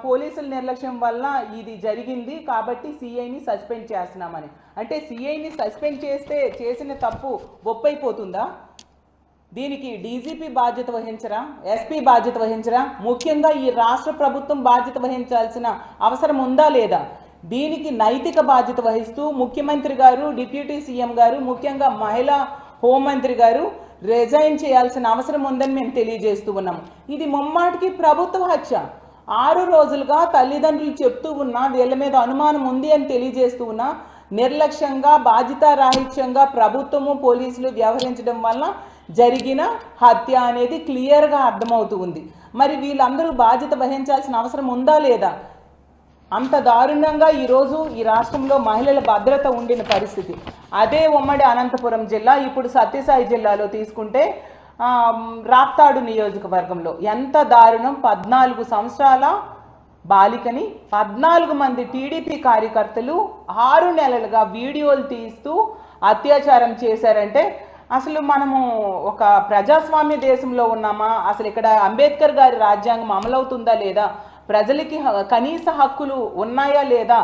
పోలీసుల నిర్లక్ష్యం వల్ల ఇది జరిగింది కాబట్టి సిఐని సస్పెండ్ చేస్తున్నామని. అంటే సిఐని సస్పెండ్ చేసిన తప్పు ఒప్పైపోతుందా? దీనికి డీజీపీ బాధ్యత వహించరా? ఎస్పీ బాధ్యత వహించరా? ముఖ్యంగా ఈ రాష్ట్ర ప్రభుత్వం బాధ్యత వహించాల్సిన అవసరం ఉందా లేదా? దీనికి నైతిక బాధ్యత వహిస్తూ ముఖ్యమంత్రి గారు, డిప్యూటీ సీఎం గారు, ముఖ్యంగా మహిళా హోంమంత్రి గారు రిజైన్ చేయాల్సిన అవసరం ఉందని మేము తెలియజేస్తూ ఉన్నాము. ఇది ముమ్మాటికి ప్రభుత్వ హత్య. 6 రోజులుగా తల్లిదండ్రులు చెప్తూ ఉన్నా వీళ్ళ మీద అనుమానం ఉంది అని తెలియజేస్తూ ఉన్నా నిర్లక్ష్యంగా బాధ్యతారాహిత్యంగా ప్రభుత్వము పోలీసులు వ్యవహరించడం వల్ల జరిగిన హత్య అనేది క్లియర్గా అర్థమవుతూ ఉంది. మరి వీళ్ళందరూ బాధ్యత వహించాల్సిన అవసరం ఉందా లేదా? అంత దారుణంగా ఈరోజు ఈ రాష్ట్రంలో మహిళల భద్రత ఉండిన పరిస్థితి. అదే ఉమ్మడి అనంతపురం జిల్లా, ఇప్పుడు సత్యసాయి జిల్లాలో తీసుకుంటే రాప్తాడు నియోజకవర్గంలో ఎంత దారుణం! 14 సంవత్సరాల బాలికని 14 మంది టీడీపీ కార్యకర్తలు 6 నెలలుగా వీడియోలు తీస్తూ అత్యాచారం చేశారంటే అసలు మనము ఒక ప్రజాస్వామ్య దేశంలో ఉన్నామా? అసలు ఇక్కడ అంబేద్కర్ గారి రాజ్యాంగం అమలవుతుందా లేదా? ప్రజలకి కనీస హక్కులు ఉన్నాయా లేదా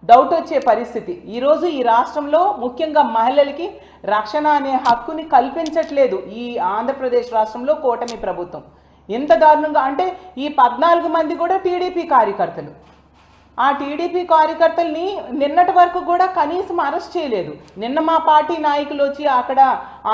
డౌట్ వచ్చే పరిస్థితి. ఈరోజు ఈ రాష్ట్రంలో ముఖ్యంగా మహిళలకి రక్షణ అనే హక్కుని కల్పించట్లేదు ఈ ఆంధ్రప్రదేశ్ రాష్ట్రంలో కూటమి ప్రభుత్వం. ఎంత దారుణంగా అంటే ఈ 14 మంది కూడా టీడీపీ కార్యకర్తలు. ఆ టీడీపీ కార్యకర్తల్ని నిన్నటి వరకు కూడా కనీసం అరెస్ట్ చేయలేదు. నిన్న మా పార్టీ నాయకులు వచ్చి అక్కడ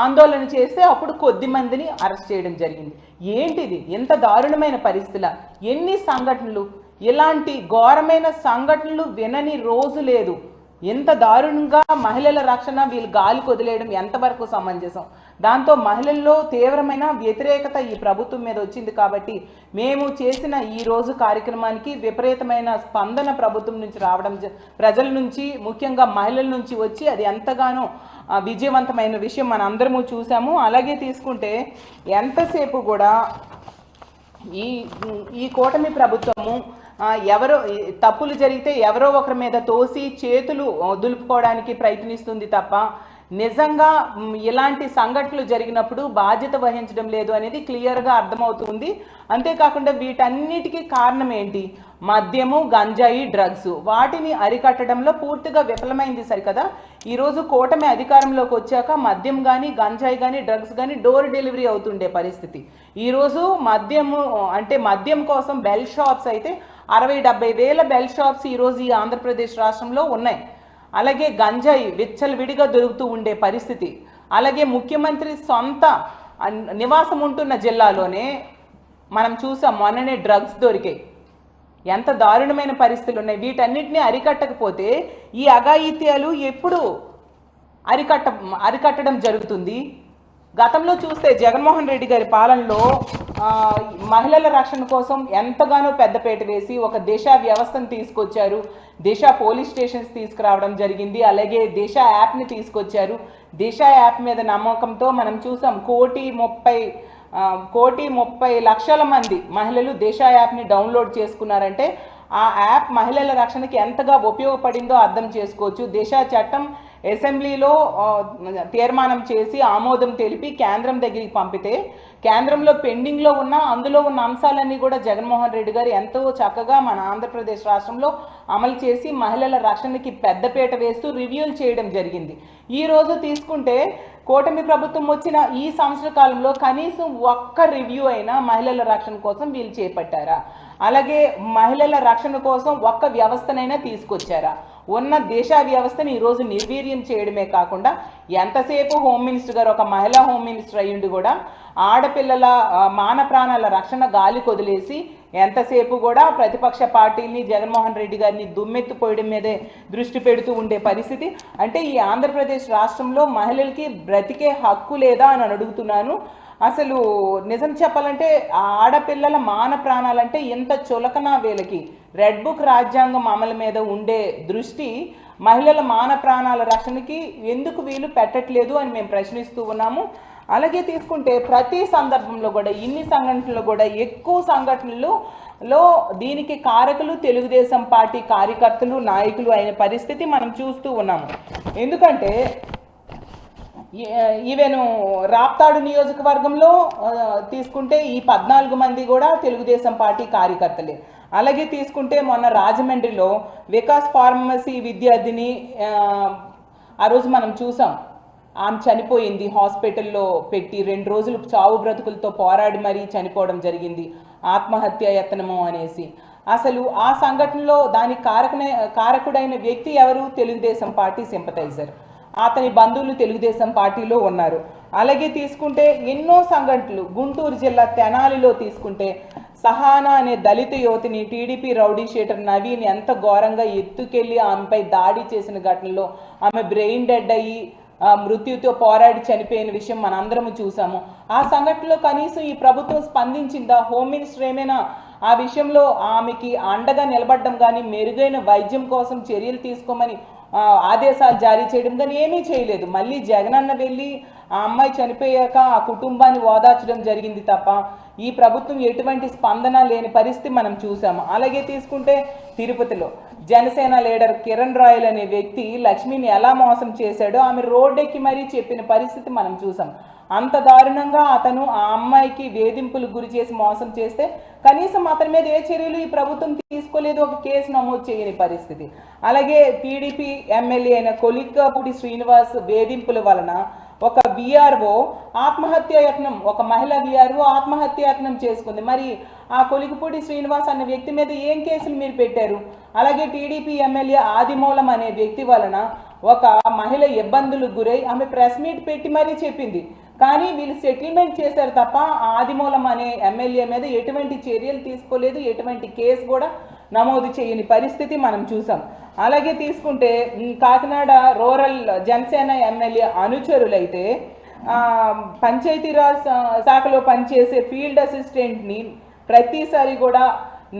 ఆందోళన చేస్తే అప్పుడు కొద్ది మందిని అరెస్ట్ చేయడం జరిగింది. ఏంటిది? ఎంత దారుణమైన పరిస్థితుల! ఎన్ని సంఘటనలు! ఇలాంటి ఘోరమైన సంఘటనలు వినని రోజు లేదు. ఎంత దారుణంగా మహిళల రక్షణ వీళ్ళు గాలి కొదిలేయడం ఎంతవరకు సమంజసం? దాంతో మహిళల్లో తీవ్రమైన వ్యతిరేకత ఈ ప్రభుత్వం మీద వచ్చింది. కాబట్టి మేము చేసిన ఈ రోజు కార్యక్రమానికి విపరీతమైన స్పందన ప్రభుత్వం నుంచి రావడం, ప్రజల నుంచి ముఖ్యంగా మహిళల నుంచి వచ్చి అది ఎంతగానో విజయవంతమైన విషయం మన అందరము చూసాము. అలాగే తీసుకుంటే ఎంతసేపు కూడా ఈ కూటమి ప్రభుత్వము ఎవరో తప్పులు జరిగితే ఎవరో ఒకరి మీద తోసి చేతులు దులుపుకోవడానికి ప్రయత్నిస్తుంది తప్ప నిజంగా ఇలాంటి సంఘటనలు జరిగినప్పుడు బాధ్యత వహించడం లేదు అనేది క్లియర్గా అర్థమవుతుంది. అంతేకాకుండా వీటన్నిటికీ కారణం ఏంటి? మద్యము, గంజాయి, డ్రగ్స్. వాటిని అరికట్టడంలో పూర్తిగా విఫలమైంది సరికదా. ఈరోజు కూటమి అధికారంలోకి వచ్చాక మద్యం కానీ, గంజాయి కానీ, డ్రగ్స్ కానీ డోర్ డెలివరీ అవుతుండే పరిస్థితి. ఈరోజు మద్యము అంటే మద్యం కోసం బెల్ షాప్స్ అయితే 60-70 వేల బెల్ షాప్స్ ఈరోజు ఈ ఆంధ్రప్రదేశ్ రాష్ట్రంలో ఉన్నాయి. అలాగే గంజాయి విచ్చలవిడిగా దొరుకుతూ ఉండే పరిస్థితి. అలాగే ముఖ్యమంత్రి సొంత నివాసం ఉంటున్న జిల్లాలోనే మనం చూసాం మొన్ననే డ్రగ్స్ దొరికాయి. ఎంత దారుణమైన పరిస్థితులు ఉన్నాయి. వీటన్నిటిని అరికట్టకపోతే ఈ అఘాయిత్యాలు ఎప్పుడు అరికట్టడం జరుగుతుంది? గతంలో చూస్తే జగన్మోహన్ రెడ్డి గారి పాలనలో మహిళల రక్షణ కోసం ఎంతగానో పెద్దపేట వేసి ఒక దిశ వ్యవస్థను తీసుకొచ్చారు. దిశ పోలీస్ స్టేషన్స్ తీసుకురావడం జరిగింది. అలాగే దిశ యాప్ని తీసుకొచ్చారు. దిశ యాప్ మీద నమ్మకంతో మనం చూసాం 1,30,00,000 మంది మహిళలు దిశ యాప్ని డౌన్లోడ్ చేసుకున్నారంటే ఆ యాప్ మహిళల రక్షణకి ఎంతగా ఉపయోగపడిందో అర్థం చేసుకోవచ్చు. దిశ చట్టం అసెంబ్లీలో తీర్మానం చేసి ఆమోదం తెలిపి కేంద్రం దగ్గరికి పంపితే కేంద్రంలో పెండింగ్లో ఉన్న అందులో ఉన్న అంశాలన్నీ కూడా జగన్మోహన్ రెడ్డి గారు ఎంతో చక్కగా మన ఆంధ్రప్రదేశ్ రాష్ట్రంలో అమలు చేసి మహిళల రక్షణకి పెద్దపీట వేస్తూ రివ్యూలు చేయడం జరిగింది. ఈరోజు తీసుకుంటే కూటమి ప్రభుత్వం వచ్చిన ఈ సంవత్సర కాలంలో కనీసం ఒక్క రివ్యూ అయినా మహిళల రక్షణ కోసం వీళ్ళు చేపట్టారా? అలాగే మహిళల రక్షణ కోసం ఒక్క వ్యవస్థనైనా తీసుకొచ్చారా? ఉన్న దేశ వ్యవస్థని ఈరోజు నిర్వీర్యం చేయడమే కాకుండా ఎంతసేపు హోమ్ మినిస్టర్ గారు ఒక మహిళా హోమ్ మినిస్టర్ అయ్యుండి కూడా ఆడపిల్లల మాన ప్రాణాల రక్షణ గాలి కొదిలేసి ఎంతసేపు కూడా ప్రతిపక్ష పార్టీని జగన్మోహన్ రెడ్డి గారిని దుమ్మెత్తిపోయడం మీదే దృష్టి పెడుతూ ఉండే పరిస్థితి. అంటే ఈ ఆంధ్రప్రదేశ్ రాష్ట్రంలో మహిళలకి బ్రతికే హక్కు లేదా అని అడుగుతున్నాను. అసలు నిజం చెప్పాలంటే ఆడపిల్లల మాన ప్రాణాలంటే ఎంత చులకన వీళ్ళకి. రెడ్ బుక్ రాజ్యాంగం అమలు మీద ఉండే దృష్టి మహిళల మాన ప్రాణాల రక్షణకి ఎందుకు వీళ్ళు పెట్టట్లేదు అని మేము ప్రశ్నిస్తూ ఉన్నాము. అలాగే తీసుకుంటే ప్రతి సందర్భంలో కూడా ఇన్ని సంఘటనలు కూడా ఎక్కువ సంఘటనలలో దీనికి కారకులు తెలుగుదేశం పార్టీ కార్యకర్తలు నాయకులు అయిన పరిస్థితి మనం చూస్తూ ఉన్నాము. ఎందుకంటే ఈవెన్ రాప్తాడు నియోజకవర్గంలో తీసుకుంటే ఈ 14 మంది కూడా తెలుగుదేశం పార్టీ కార్యకర్తలే. అలాగే తీసుకుంటే మొన్న రాజమండ్రిలో వికాస్ ఫార్మసీ విద్యార్థిని ఆ రోజు మనం చూసాం, ఆమె చనిపోయింది, హాస్పిటల్లో పెట్టి 2 రోజులు చావు బ్రతుకులతో పోరాడి మరీ చనిపోవడం జరిగింది, ఆత్మహత్య యత్నము అనేసి. అసలు ఆ సంఘటనలో దానికి కారకుడైన వ్యక్తి ఎవరు? Telugu Desam party sympathiser. అతని బంధువులు తెలుగుదేశం పార్టీలో ఉన్నారు. అలాగే తీసుకుంటే ఎన్నో సంఘటనలు, గుంటూరు జిల్లా తెనాలిలో తీసుకుంటే సహానా అనే దళిత యువతిని టీడీపీ రౌడీ షీటర్ నవీన్ ఎంత ఘోరంగా ఎత్తుకెళ్ళి ఆమెపై దాడి చేసిన ఘటనలో ఆమె బ్రెయిన్ డెడ్ అయ్యి మృత్యుతో పోరాడి చనిపోయిన విషయం మనందరము చూసాము. ఆ సంఘటనలో కనీసం ఈ ప్రభుత్వం స్పందించిందా? హోమ్ మినిస్టర్ ఏమైనా ఆ విషయంలో ఆమెకి అండగా నిలబడడం కానీ, మెరుగైన వైద్యం కోసం చర్యలు తీసుకోమని ఆదేశాలు జారీ చేయడం కానీ ఏమీ చేయలేదు. మళ్ళీ జగనన్న వెళ్ళి ఆ అమ్మాయి చనిపోయాక ఆ కుటుంబాన్ని ఓదార్చడం జరిగింది తప్ప ఈ ప్రభుత్వం ఎటువంటి స్పందన లేని పరిస్థితి మనం చూసాము. అలాగే తీసుకుంటే తిరుపతిలో జనసేన లీడర్ కిరణ్ రాయల్ అనే వ్యక్తి లక్ష్మిని ఎలా మోసం చేశాడో ఆమె రోడ్డెక్కి మరీ చెప్పిన పరిస్థితి మనం చూసాం. అంత దారుణంగా అతను ఆ అమ్మాయికి వేధింపులకు గురి చేసి మోసం చేస్తే కనీసం అతని మీద ఏ చర్యలు ఈ ప్రభుత్వం తీసుకోలేదు, ఒక కేసు నమోదు చేయని పరిస్థితి. అలాగే టీడీపీ ఎమ్మెల్యే అయిన కొలిక్కాపూడి శ్రీనివాస్ వేధింపుల వలన ఒక విఆర్ఓ ఆత్మహత్యాయత్నం, ఒక మహిళ విఆర్ఓ ఆత్మహత్యాయత్నం చేసుకుంది. మరి ఆ కొలికపూడి శ్రీనివాస్ అనే వ్యక్తి మీద ఏం కేసులు మీరు పెట్టారు? అలాగే టీడీపీ ఎమ్మెల్యే ఆదిమూలం అనే వ్యక్తి వలన ఒక మహిళ ఇబ్బందులకు గురై ఆమె ప్రెస్ మీట్ పెట్టి మరీ చెప్పింది, కానీ వీళ్ళు సెటిల్మెంట్ చేశారు తప్ప ఆదిమూలం అనే ఎమ్మెల్యే మీద ఎటువంటి చర్యలు తీసుకోలేదు, ఎటువంటి కేసు కూడా నమోదు చేయని పరిస్థితి మనం చూసాం. అలాగే తీసుకుంటే కాకినాడ రూరల్ జనసేన ఎమ్మెల్యే అనుచరులైతే పంచాయతీరాజ్ శాఖలో పనిచేసే ఫీల్డ్ అసిస్టెంట్ని ప్రతిసారి కూడా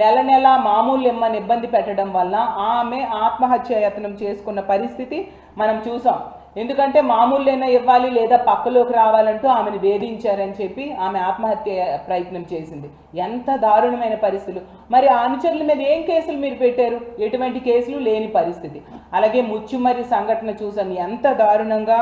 నెల మామూలు ఇమ్మని ఇబ్బంది పెట్టడం వల్ల ఆమె ఆత్మహత్యాయత్నం చేసుకున్న పరిస్థితి మనం చూసాం. ఎందుకంటే మామూలుైనా ఇవ్వాలి లేదా పక్కలోకి రావాలంటూ ఆమెను వేధించారని చెప్పి ఆమె ఆత్మహత్య ప్రయత్నం చేసింది. ఎంత దారుణమైన పరిస్థితులు! మరి ఆ అనుచరుల మీద ఏం కేసులు మీరు పెట్టారు? ఎటువంటి కేసులు లేని పరిస్థితి. అలాగే ముచ్చుమర్రి సంఘటన చూసాం, ఎంత దారుణంగా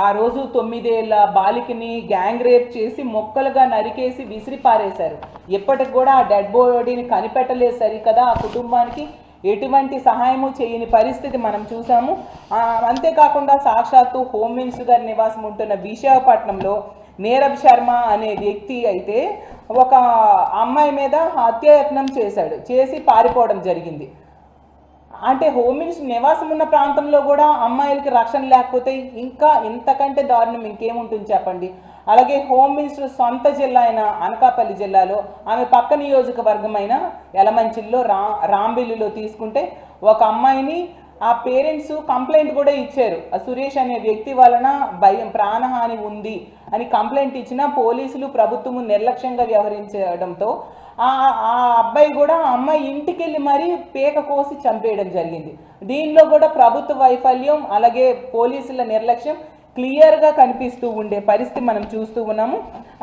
ఆ రోజు 9 ఏళ్ల బాలికని గ్యాంగ్ రేప్ చేసి మొక్కలుగా నరికేసి విసిరి పారేశారు. ఇప్పటికి కూడా ఆ డెడ్ బాడీని కనిపెట్టలేదు సరికదా, ఆ కుటుంబానికి ఎటువంటి సహాయము చేయని పరిస్థితి మనం చూసాము. అంతేకాకుండా సాక్షాత్తు హోమ్ మినిస్టర్ గారి నివాసం ఉంటున్న విశాఖపట్నంలో నీరబ్ శర్మ అనే వ్యక్తి అయితే ఒక అమ్మాయి మీద హత్యాయత్నం చేసి పారిపోవడం జరిగింది. అంటే హోమ్ మినిస్టర్ నివాసం ఉన్న ప్రాంతంలో కూడా అమ్మాయిలకి రక్షణ లేకపోతే ఇంకా ఇంతకంటే దారుణం ఇంకేముంటుంది చెప్పండి. అలాగే హోమ్ మినిస్టర్ సొంత జిల్లా అయిన అనకాపల్లి జిల్లాలో ఆమె పక్క నియోజకవర్గమైన యలమంచిల్లో రాంబిల్లిలో తీసుకుంటే ఒక అమ్మాయిని ఆ పేరెంట్స్ కంప్లైంట్ కూడా ఇచ్చారు. సురేష్ అనే వ్యక్తి వలన భయం, ప్రాణహాని ఉంది అని కంప్లైంట్ ఇచ్చినా పోలీసులు ప్రభుత్వము నిర్లక్ష్యంగా వ్యవహరించడంతో ఆ అబ్బాయి కూడా ఆ అమ్మాయి ఇంటికి వెళ్ళి మరీ పేక కోసి చంపేయడం జరిగింది. దీనిలో కూడా ప్రభుత్వ వైఫల్యం అలాగే పోలీసుల నిర్లక్ష్యం క్లియర్గా కనిపిస్తూ ఉండే పరిస్థితి మనం చూస్తూ ఉన్నాము.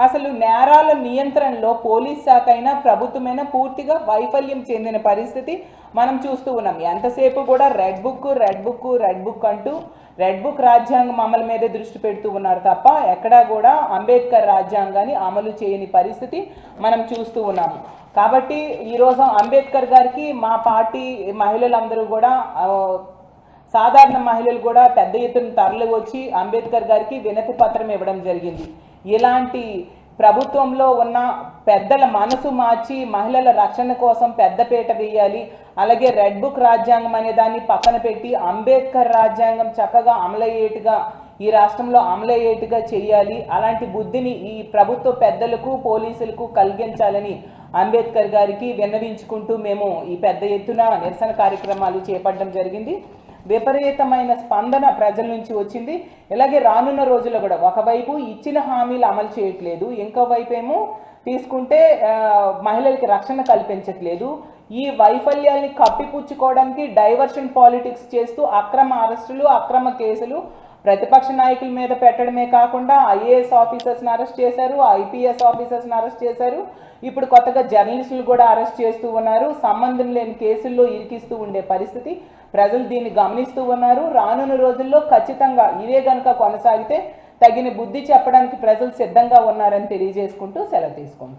అసలు నేరాల నియంత్రణలో పోలీస్ శాఖ అయినా ప్రభుత్వమైనా పూర్తిగా వైఫల్యం చెందిన పరిస్థితి మనం చూస్తూ ఉన్నాం. ఎంతసేపు కూడా రెడ్ బుక్ అంటూ రెడ్ బుక్ రాజ్యాంగం అమలు మీదే దృష్టి పెడుతూ ఉన్నారు తప్ప ఎక్కడా కూడా అంబేద్కర్ రాజ్యాంగాన్ని అమలు చేయని పరిస్థితి మనం చూస్తూ ఉన్నాము. కాబట్టి ఈరోజు అంబేద్కర్ గారికి మా పార్టీ మహిళలందరూ కూడా, సాధారణ మహిళలు కూడా పెద్ద ఎత్తున తరలి వచ్చి అంబేద్కర్ గారికి వినతి పత్రం ఇవ్వడం జరిగింది. ఇలాంటి ప్రభుత్వంలో ఉన్న పెద్దల మనసు మార్చి మహిళల రక్షణ కోసం పెద్దపీట వేయాలి. అలాగే రెడ్ బుక్ రాజ్యాంగం అనే దాన్ని పక్కన పెట్టి అంబేద్కర్ రాజ్యాంగం చక్కగా అమలయ్యేట్టుగా ఈ రాష్ట్రంలో అమలయ్యేట్టుగా చేయాలి. అలాంటి బుద్ధిని ఈ ప్రభుత్వ పెద్దలకు పోలీసులకు కలిగించాలని అంబేద్కర్ గారికి విన్నవించుకుంటూ మేము ఈ పెద్ద ఎత్తున నిరసన కార్యక్రమాలు చేపట్టడం జరిగింది. విపరీతమైన స్పందన ప్రజల నుంచి వచ్చింది. ఇలాగే రానున్న రోజుల్లో కూడా ఒకవైపు ఇచ్చిన హామీలు అమలు చేయట్లేదు, ఇంకో వైపు ఏమో తీసుకుంటే మహిళలకి రక్షణ కల్పించట్లేదు. ఈ వైఫల్యాల్ని కప్పిపుచ్చుకోవడానికి డైవర్షన్ పాలిటిక్స్ చేస్తూ అక్రమ అరెస్టులు, అక్రమ కేసులు, ప్రతిపక్ష నాయకుల మీద పెట్టడమే కాకుండా ఐఏఎస్ ఆఫీసర్స్ని అరెస్ట్ చేశారు, ఐపీఎస్ ఆఫీసర్స్ని అరెస్ట్ చేశారు, ఇప్పుడు కొత్తగా జర్నలిస్టులు కూడా అరెస్ట్ చేస్తూ ఉన్నారు. సంబంధం లేని కేసుల్లో ఇరికిస్తూ ఉండే పరిస్థితి. ప్రజలు దీన్ని గమనిస్తూ ఉన్నారు. రానున్న రోజుల్లో ఖచ్చితంగా ఇవే గనుక కొనసాగితే తగిన బుద్ధి చెప్పడానికి ప్రజలు సిద్ధంగా ఉన్నారని తెలియజేసుకుంటూ సెలవు తీసుకుంటున్నారు.